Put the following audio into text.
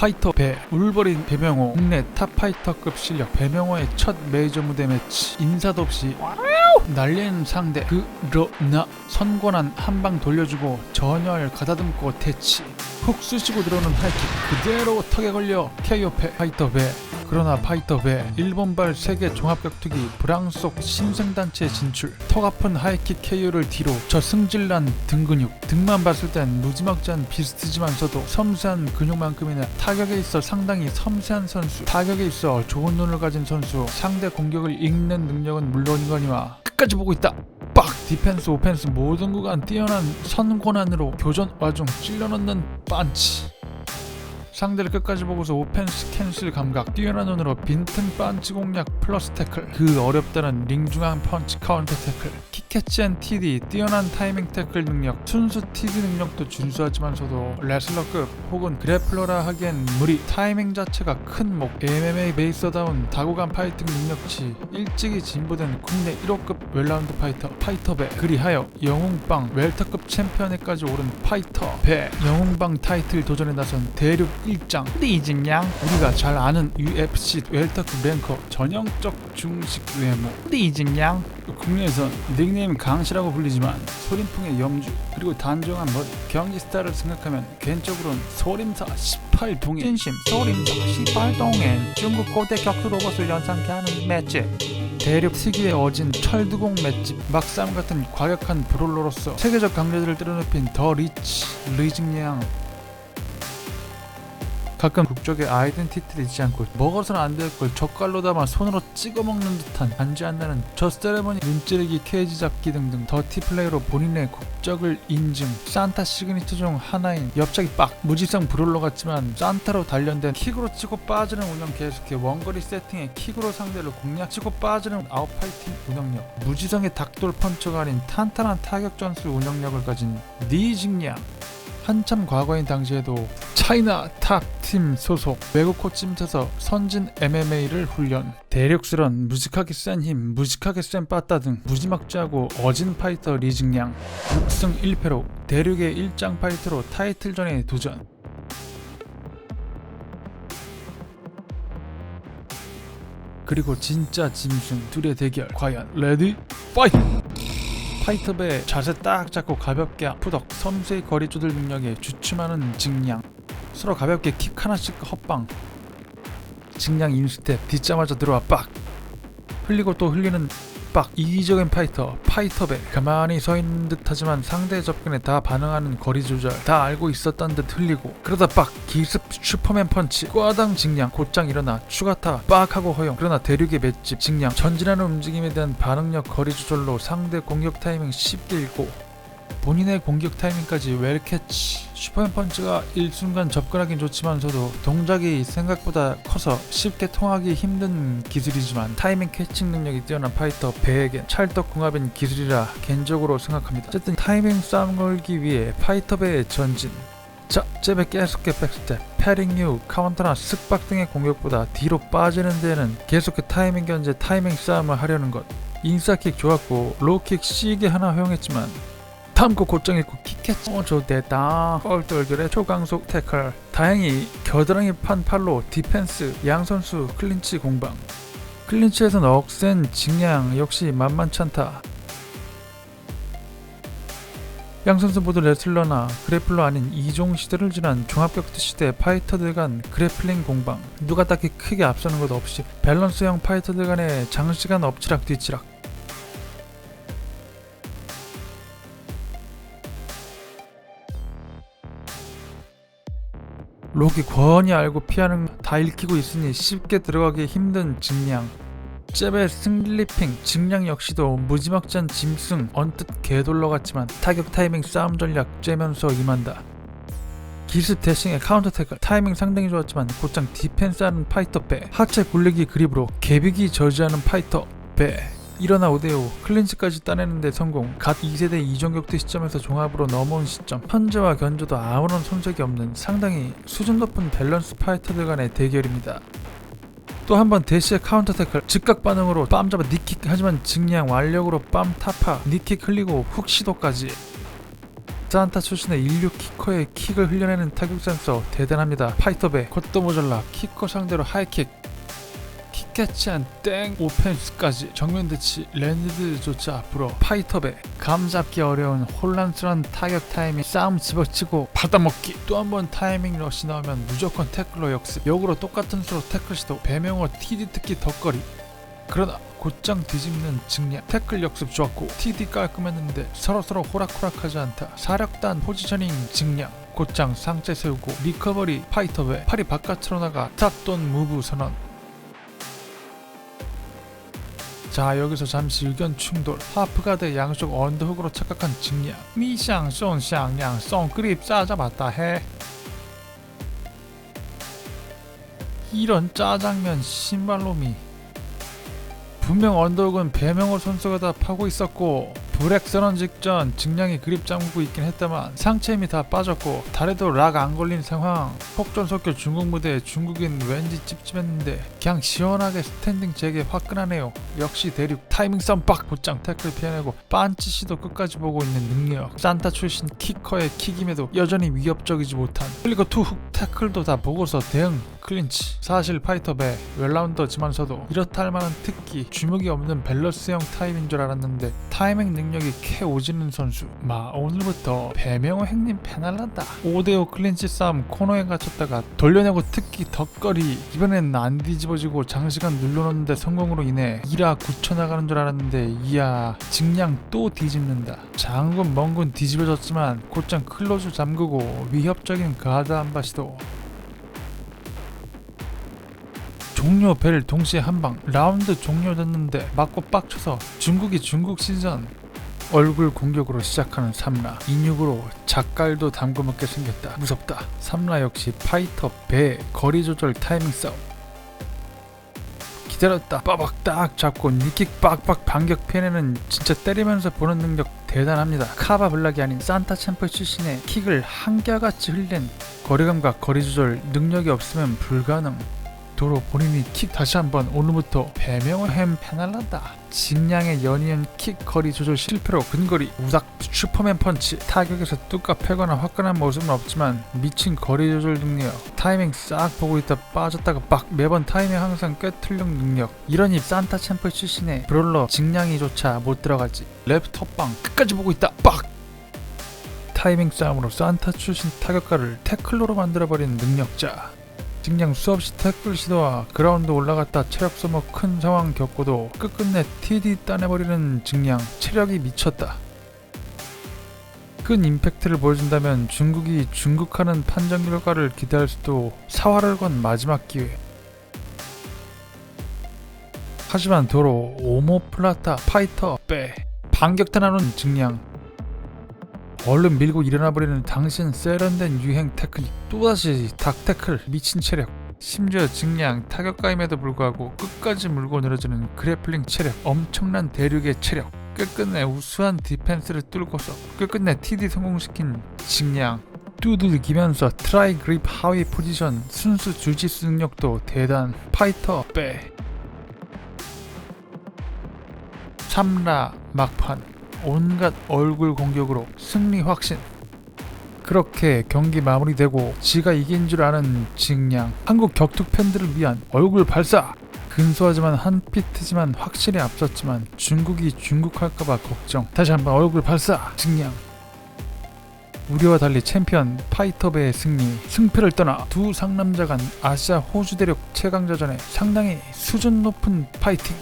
파이터 배 울버린 배명호 국내 탑 파이터급 실력. 배명호의 첫 메이저 무대 매치 인사도 없이 날리는 상대. 그러나 선권한 한방 돌려주고 전열 가다듬고 대치. 훅 쑤시고 들어오는 하이킥 그대로 턱에 걸려 KO 파이터 배. 그러나 파이터 배 일본발 세계 종합격투기 브랑속 신생단체 진출. 턱 아픈 하이킥 KO를 뒤로 저 승질난 등 근육. 등만 봤을 땐 무지막지한 비스트지만서도 섬세한 근육만큼이나 타격에 있어 상당히 섬세한 선수. 타격에 있어 좋은 눈을 가진 선수. 상대 공격을 읽는 능력은 물론이거니와 끝까지 보고 있다. 빡! 디펜스 오펜스 모든 구간 뛰어난 선권안으로 교전 와중 찔러넣는 펀치. 상대를 끝까지 보고서 오펜스 캔슬 감각. 뛰어난 눈으로 빈틈 펀치 공략 플러스 태클. 그 어렵다는 링중앙 펀치 카운터 태클. 킥캐치 앤 TD 뛰어난 타이밍 태클 능력. 순수 TD 능력도 준수하지만서도 레슬러급 혹은 그래플러라 하기엔 무리. 타이밍 자체가 큰 목. MMA 베이서다운 다고간 파이팅 능력치. 일찍이 진보된 국내 1호급 웰라운드 파이터 배. 그리하여 영웅방 웰터급 챔피언에까지 오른 파이터 배. 영웅방 타이틀 도전에 나선 대륙 일장 리징양. 우리가 잘 아는 UFC 웰터급 랭커. 전형적 중식 외모 리징양. 국내에선 닉네임 강시라고 불리지만 소림풍의 염주 그리고 단정한 머리 경기 스타일을 생각하면 개인적으로는 소림사 18동의 진심 소림사 18동의 중국 고대 격투 로봇을 연상케 하는 맷집. 대륙 특유의 어진 철두공 맷집. 막싸움 같은 과격한 브롤러로서 세계적 강자들을 때려눕힌 더 리징양. 가끔 국적의 아이덴티티를 잊지 않고 먹어서는 안 될 걸 젓갈로 담아 손으로 찍어먹는 듯한 안지 않나는 저 세레머니 눈찌르기 케이지 잡기 등등 더티 플레이로 본인의 국적을 인증. 산타 시그니처 중 하나인 옆차기 빡. 무지성 브롤러 같지만 산타로 단련된 킥으로 치고 빠지는 운영 계속해. 원거리 세팅에 킥으로 상대를 공략 치고 빠지는 아웃파이팅 운영력. 무지성의 닭돌 펀처가 아닌 탄탄한 타격 전술 운영력을 가진 리징양. 한참 과거인 당시에도 차이나 탑팀 소속. 외국 코치 밑에서 선진 MMA를 훈련. 대륙스런 무식하게 센 힘, 무식하게 센 빠따 등 무지막지하고 어진 파이터 리징양. 6승 1패로 대륙의 일장 파이터로 타이틀전에 도전. 그리고 진짜 짐승 둘의 대결. 과연 레디 파이트! 파이터배의 자세 딱 잡고 가볍게 푸덕. 섬세히 거리 조절 능력에 주춤하는 징양. 서로 가볍게 킥 하나씩 헛방. 징양 인스텝 딛자마자 들어와 빡. 흘리고 또 흘리는 빡. 이기적인 파이터배. 가만히 서있는 듯 하지만 상대의 접근에 다 반응하는 거리 조절. 다 알고 있었던 듯 흘리고 그러다 빡. 기습 슈퍼맨 펀치. 꽈당 징양. 곧장 일어나 추가타 빡 하고 허용. 그러나 대륙의 맷집 징양. 전진하는 움직임에 대한 반응력 거리 조절로 상대 공격 타이밍 쉽게 읽고 본인의 공격 타이밍까지 웰캐치. 슈퍼맨 펀치가 일순간 접근하긴 좋지만서도 동작이 생각보다 커서 쉽게 통하기 힘든 기술이지만 타이밍 캐칭 능력이 뛰어난 파이터 배에겐 찰떡궁합인 기술이라 개인적으로 생각합니다. 어쨌든 타이밍 싸움 걸기 위해 파이터 배의 전진. 자, 잽에 계속해 백스텝, 패링 이후 카운터나 쓱박 등의 공격보다 뒤로 빠지는 데에는 계속해 타이밍 견제, 타이밍 싸움을 하려는 것. 인사킥 좋았고 로우킥 시게 하나 허용했지만 다음거 곧장 읽고 킥캐치. 좋됐다. 뻘돌결의 초강속 태클. 다행히 겨드랑이 판 팔로 디펜스. 양 선수 클린치 공방. 클린치에선 억센 징양 역시 만만찮다. 양 선수 모두 레슬러나 그래플러 아닌 이종 시대를 지난 종합격투 시대 파이터들 간 그래플링 공방. 누가 딱히 크게 앞서는 것 없이 밸런스형 파이터들 간의 장시간 엎치락 뒤치락. 록이 권히 알고 피하는 다 읽히고 있으니 쉽게 들어가기 힘든 징양. 잽의 슬리핑. 징양 역시도 무지막지한 짐승 언뜻 개돌러 같지만 타격 타이밍 싸움 전략 쬐면서 임한다. 기습 대싱의 카운터 태클. 타이밍 상당히 좋았지만 곧장 디펜스하는 파이터 배. 하체 굴리기 그립으로 개비기 저지하는 파이터 배. 일어나 5대5 클린치까지 따내는데 성공. 갓 2세대 이종격투 시점에서 종합으로 넘어온 시점. 현재와 견조도 아무런 손색이 없는 상당히 수준 높은 밸런스 파이터들 간의 대결입니다. 또 한 번 대시의 카운터 태클. 즉각 반응으로 빰 잡아 니킥. 하지만 징양 완력으로 빰 타파 니킥 흘리고 훅 시도까지. 산타 출신의 인류 키커의 킥을 흘려내는 타격 센서 대단합니다. 파이터배 그것도 모자라 키커 상대로 하이킥 킥캐치한 땡 오펜스까지 정면 대치 랜드조차 앞으로 파이터배 감잡기 어려운 혼란스러운 타격 타이밍 싸움 집어치고 받아먹기 또 한 번 타이밍 러시 나오면 무조건 태클로 역습 역으로 똑같은 수로 태클 시도 배명호 TD 특기 덧거리 그러나 곧장 뒤집는 증량 태클 역습 좋았고 TD 깔끔했는데 서로서로 호락호락하지 않다. 사력단 포지셔닝 증량 곧장 상체 세우고 리커버리 파이터배 팔이 바깥으로 나가 탑돈 무브 선언. 자 여기서 잠시 의견 충돌 하프가드 양쪽 언더훅으로 착각한 증량 미샹 쏨샹량 쏨그립 싸잡았다 해. 이런 짜장면 신발놈이 분명 언더훅은 배명호 선수가 다 파고 있었고 브렉 선언 직전 증량이 그립 잠그고 있긴 했다만 상체 힘이 다 빠졌고 다리도 락 안 걸린 상황. 속전속결 중국 무대에 중국인 왠지 찝찝했는데 그냥 시원하게 스탠딩 재개 화끈하네요. 역시 대륙 타이밍 썸빡 곧장 태클 피해내고 빤치시도 끝까지 보고 있는 능력. 산타 출신 키커의 킥임에도 여전히 위협적이지 못한 그리고 투훅 태클도 다 보고서 대응 클린치. 사실 파이터배 웰라운더지만서도 이렇다 할 만한 특기 주먹이 없는 밸런스형 타입인 줄 알았는데 타이밍 능력이 캐 오지는 선수. 오늘부터 배명호 행님 패날란다. 5대5 클린치 싸움 코너에 갇혔다가 돌려내고 특기 덧거리 이번엔 안 뒤집어지고 장시간 눌러놓는데 성공으로 인해 이라 굳혀나가는 줄 알았는데 이야 증량 또 뒤집는다. 장군 먼군 뒤집어졌지만 곧장 클로즈 잠그고 위협적인 가드 한바 시도. 종료 벨 동시에 한방 라운드 종료됐는데 맞고 빡쳐서 중국이 중국 시전 얼굴 공격으로 시작하는 삼라 26으로 작갈도 담궈먹게 생겼다. 무섭다. 삼라 역시 파이터 배 거리 조절 타이밍 싸움 기다렸다 빠박 딱 잡고 니킥 빡빡 반격 피해내는 진짜 때리면서 보는 능력 대단합니다. 카바 블락이 아닌 산타 챔프 출신의 킥을 한결같이 흘린 거리감과 거리 조절 능력이 없으면 불가능. 도로 본인이 킥 다시 한번 오늘부터 배명호 햄 패날란다. 직량의 연이은 킥 거리 조절 실패로 근거리 우닥 슈퍼맨 펀치 타격에서 뚜까 패거나 화끈한 모습은 없지만 미친 거리 조절 능력 타이밍 싹 보고 있다 빠졌다가 빡 매번 타이밍 항상 꿰뚫는 능력. 이러니 산타 챔프 출신의 브롤러 직량이조차 못 들어가지. 랩 톱방 끝까지 보고 있다 빡 타이밍 싸움으로 산타 출신 타격가를 태클로로 만들어버리는 능력자. 직량 수없이 태클 시도와 그라운드 올라갔다 체력 소모 큰 상황 겪고도 끝끝내 TD 따내버리는 직량 체력이 미쳤다. 큰 임팩트를 보여준다면 중국이 중국하는 판정 결과를 기대할 수도. 사활을 건 마지막 기회. 하지만 도로 오모플라타 파이터 빼 반격탄하는 직량 얼른 밀고 일어나버리는 당신 세련된 유행 태클 또다시 닭 태클 미친 체력. 심지어 직량 타격가임에도 불구하고 끝까지 물고 늘어지는 그래플링 체력 엄청난 대륙의 체력. 끝끝내 우수한 디펜스를 뚫고서 끝끝내 TD 성공시킨 직량. 두들기면서 트라이 그립 하위 포지션 순수 주짓수 능력도 대단. 파이터 빼 삼라 막판 온갖 얼굴 공격으로 승리 확신. 그렇게 경기 마무리되고 지가 이긴 줄 아는 직량. 한국 격투 팬들을 위한 얼굴 발사. 근소하지만 한 피트지만 확실히 앞섰지만 중국이 중국할까봐 걱정. 다시 한번 얼굴 발사. 직량. 우리와 달리 챔피언 파이터배의 승리. 승패를 떠나 두 상남자 간 아시아 호주 대륙 최강자전에 상당히 수준 높은 파이팅.